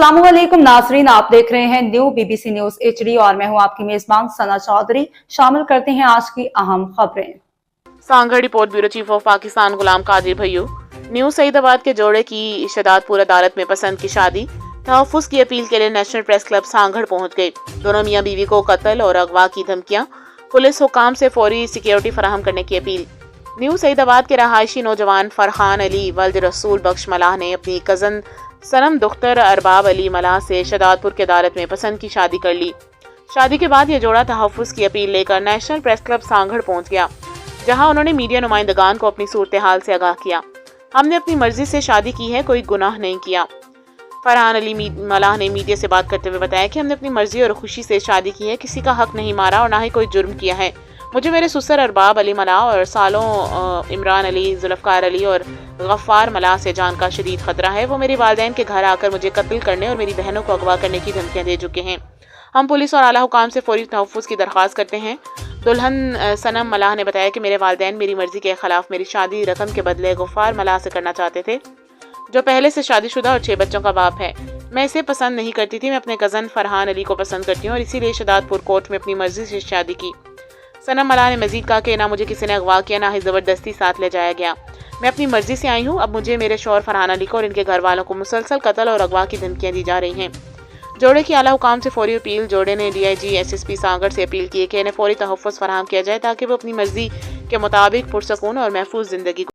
अस्सलामुअलैकुम नाजरीन, आप देख रहे हैं न्यू बीबीसी न्यूज HD और मैं हूं आपकी मेजबान सना चौधरी। शामिल करते हैं आज की अहम खबरें। Sanghar report bureau chief of Pakistan Ghulam Qadir भैयू। न्यू सईदाबाद के जोड़े की शदादपुर अदालत में पसंद की शादी, तहफ्फुज की अपील के लिए नेशनल प्रेस क्लब सांगड़ पहुंच गए। दोनों मियां बीवी को कत्ल और अगवा की धमकियां, पुलिस हुकाम से फौरी सिक्योरिटी फराहम करने की अपील। न्यू सईदाबाद के रहायशी नौजवान फरहान अली वल्द रसूल बख्श मलाह ने अपनी कजन सनम दुख्तर अरबाब अली मलाह से शदादपुर की अदालत में पसंद की शादी कर ली। शादी के बाद ये जोड़ा तहफ्फुज की अपील लेकर नेशनल प्रेस क्लब सांगड़ पहुंच गया, जहां उन्होंने मीडिया नुमाइंदगान को अपनी सूरत हाल से आगाह किया। हमने अपनी मर्जी से शादी की है, कोई गुनाह नहीं किया। फरहान अली मलाह ने मीडिया से बात करते हुए बताया कि हमने अपनी मर्जी और खुशी से शादी की है, किसी का हक नहीं मारा और ना ही कोई जुर्म किया है। मुझे मेरे ससुर अरबाब अली मलाह और सालों इमरान अली, जुल्फकार अली और गफ्फार मलाह से जान का शदीद खतरा है। वो मेरे वालिदैन के घर आकर मुझे कत्ल करने और मेरी बहनों को अगवा करने की धमकियां दे चुके हैं। हम पुलिस और आला हुकाम से फौरी तहफ्फुज की दरख्वास्त करते हैं। दुल्हन सनम मलाह ने बताया कि मेरे वालिदैन मेरी मर्जी के खिलाफ मेरी शादी रकम के बदले गफ्फार मलाह से करना चाहते थे, जो पहले से शादीशुदा और 6 बच्चों का बाप है। मैं इसे पसंद नहीं करती थी, मैं अपने कज़न फरहान अली को पसंद करती हूँ और इसीलिए शदादपुर कोर्ट में अपनी मर्जी से शादी की। सनम मलाह ने मजीद कहा कि ना मुझे किसी ने अगवा किया, ना ही ज़बरदस्ती साथ ले जाया गया। मैं अपनी मर्जी से आई हूँ। अब मुझे, मेरे शौहर फरहान अली को और इनके घर वालों को मुसलसल कत्ल और अगवा की धमकियाँ दी जा रही हैं। जोड़े की आला हुकाम से फौरी अपील। जोड़े ने DIG SSP सांगड़ से अपील की है कि इन्हें फौरी तहफ्फुज़ फराहम किया जाए ताकि वो अपनी मर्जी के मुताबिक पुरसकून और महफूज ज़िंदगी